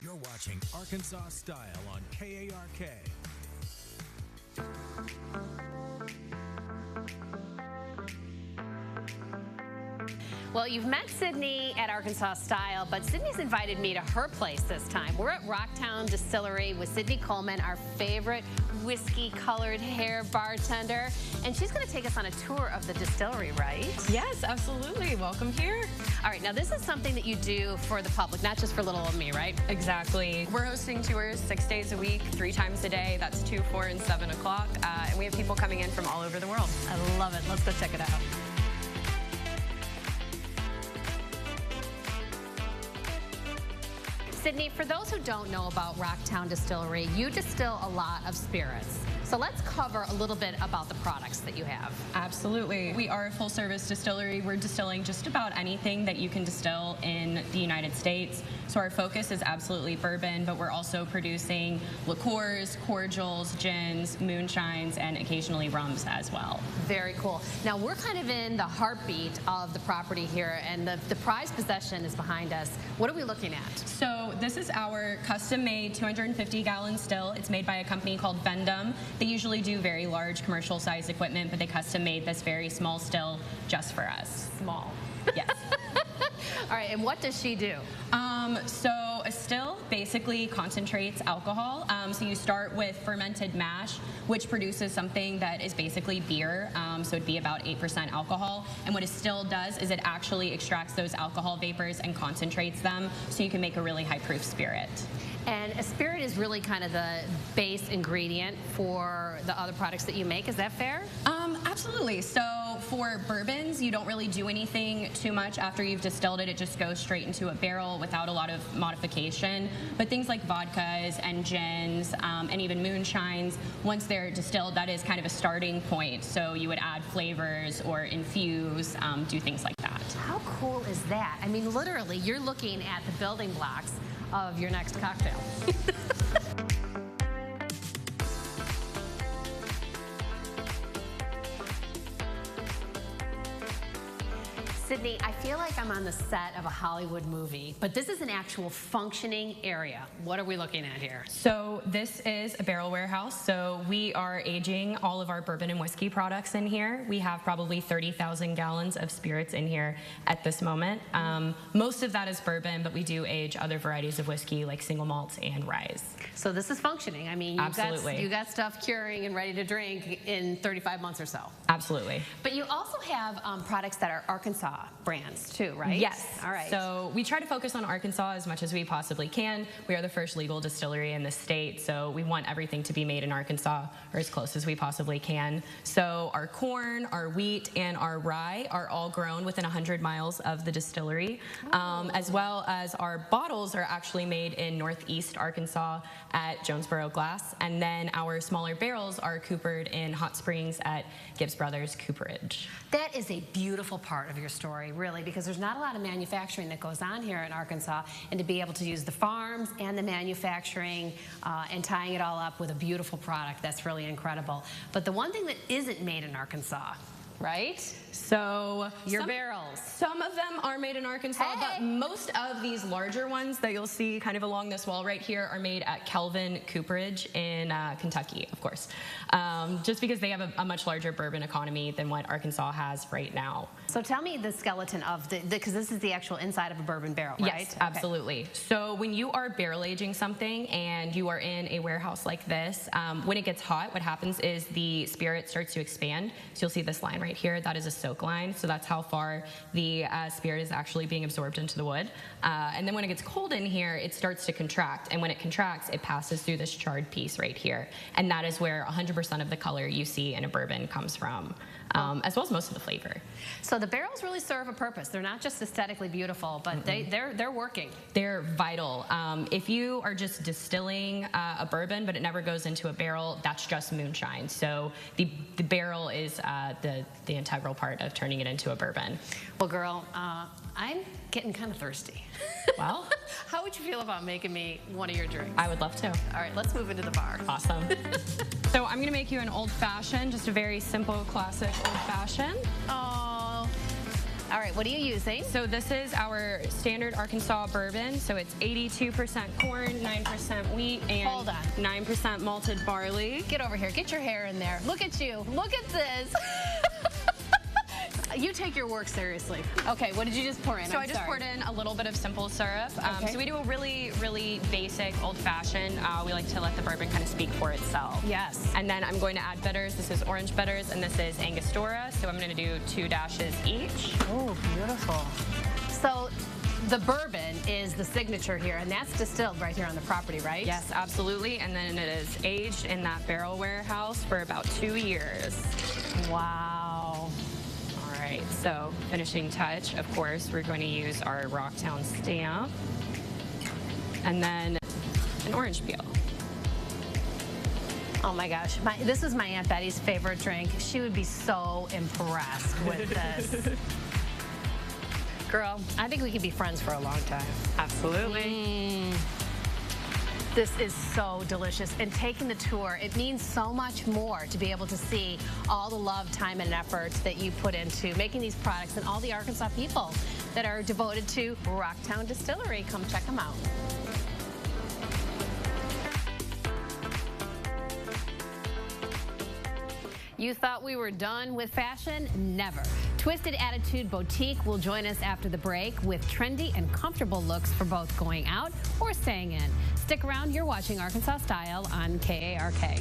You're watching Arkansas Style on KARK. Well, you've met Sydney at Arkansas Style, but Sydney's invited me to her place this time. We're at Rocktown Distillery with Sydney Coleman, our favorite whiskey-colored hair bartender, and she's going to take us on a tour of the distillery, right? Yes, absolutely. Welcome here. All right, now this is something that you do for the public, not just for little old me, right? Exactly. We're hosting tours 6 days a week, 3 times a day. That's 2, 4, and 7 o'clock, and we have people coming in from all over the world. I love it. Let's go check it out. Sydney, for those who don't know about Rocktown Distillery, you distill a lot of spirits. So let's cover a little bit about the products that you have. Absolutely. We are a full-service distillery. We're distilling just about anything that you can distill in the United States. So our focus is absolutely bourbon, but we're also producing liqueurs, cordials, gins, moonshines, and occasionally rums as well. Very cool. Now, we're kind of in the heartbeat of the property here, and the prized possession is behind us. What are we looking at? So this is our custom-made 250-gallon still. It's made by a company called Vendum. They usually do very large commercial-sized equipment, but they custom-made this very small still just for us. Small. Yes. All right, and what does she do? So a still basically concentrates alcohol. So you start with fermented mash, which produces something that is basically beer. So it'd be about 8% alcohol. And what a still does is it actually extracts those alcohol vapors and concentrates them so you can make a really high-proof spirit. And a spirit is really kind of the base ingredient for the other products that you make. Is that fair? Absolutely. So for bourbons, you don't really do anything too much after you've distilled it. It just goes straight into a barrel without a lot of modification. But things like vodkas and gins and even moonshines, once they're distilled, that is kind of a starting point. So you would add flavors or infuse, do things like that. How cool is that? I mean, literally, you're looking at the building blocks of your next cocktail. Sydney, I feel like I'm on the set of a Hollywood movie, but this is an actual functioning area. What are we looking at here? So this is a barrel warehouse. So we are aging all of our bourbon and whiskey products in here. We have probably 30,000 gallons of spirits in here at this moment. Most of that is bourbon, but we do age other varieties of whiskey like single malts and rye. So this is functioning. I mean, you got stuff curing and ready to drink in 35 months or so. Absolutely. But you also have products that are Arkansas brands too, right? Yes. All right. So we try to focus on Arkansas as much as we possibly can. We are the first legal distillery in the state, so we want everything to be made in Arkansas or as close as we possibly can. So our corn, our wheat, and our rye are all grown within 100 miles of the distillery, as well as our bottles are actually made in Northeast Arkansas at Jonesboro Glass, and then our smaller barrels are coopered in Hot Springs at Gibbs Brothers Cooperage. That is a beautiful part of your story, really, because there's not a lot of manufacturing that goes on here in Arkansas, and to be able to use the farms and the manufacturing and tying it all up with a beautiful product, that's really incredible. But the one thing that isn't made in Arkansas, right? So your barrels. Some of them are made in Arkansas, but most of these larger ones that you'll see kind of along this wall right here are made at Kelvin Cooperage in Kentucky, of course, just because they have a much larger bourbon economy than what Arkansas has right now. So tell me the skeleton of because this is the actual inside of a bourbon barrel, right? Yes, absolutely. Okay. So when you are barrel aging something and you are in a warehouse like this, when it gets hot, what happens is the spirit starts to expand. So you'll see this line right here. That is a soak line. So that's how far the spirit is actually being absorbed into the wood. And then when it gets cold in here, it starts to contract. And when it contracts, it passes through this charred piece right here. And that is where 100% of the color you see in a bourbon comes from, as well as most of the flavor. So the barrels really serve a purpose. They're not just aesthetically beautiful, but they're working. They're vital. If you are just distilling a bourbon, but it never goes into a barrel, that's just moonshine. So the barrel is the integral part of turning it into a bourbon. Well, girl, I'm getting kind of thirsty. Well, how would you feel about making me one of your drinks? I would love to. All right, let's move into the bar. Awesome. So I'm going to make you an old-fashioned, just a very simple, classic old-fashioned. Oh, All right, what are you using? So this is our standard Arkansas bourbon. So it's 82% corn, 9% wheat, and Hold on. 9% malted barley. Get over here. Get your hair in there. Look at you. Look at this. You take your work seriously. Okay, what did you just pour in? So I just poured in a little bit of simple syrup. Okay. So we do a really, really basic old-fashioned. We like to let the bourbon kind of speak for itself. Yes. And then I'm going to add bitters. This is orange bitters, and this is Angostura. So I'm going to do 2 dashes each. Oh, beautiful. So the bourbon is the signature here, and that's distilled right here on the property, right? Yes, absolutely. And then it is aged in that barrel warehouse for about 2 years. Wow. All right, so finishing touch, of course, we're going to use our Rocktown stamp. And then an orange peel. Oh my gosh, this is my Aunt Betty's favorite drink. She would be so impressed with this. Girl, I think we could be friends for a long time. Absolutely. This is so delicious. And taking the tour, it means so much more to be able to see all the love, time, and effort that you put into making these products, and all the Arkansas people that are devoted to Rocktown Distillery. Come check them out. You thought we were done with fashion? Never. Twisted Attitude Boutique will join us after the break with trendy and comfortable looks for both going out or staying in. Stick around. You're watching Arkansas Style on KARK.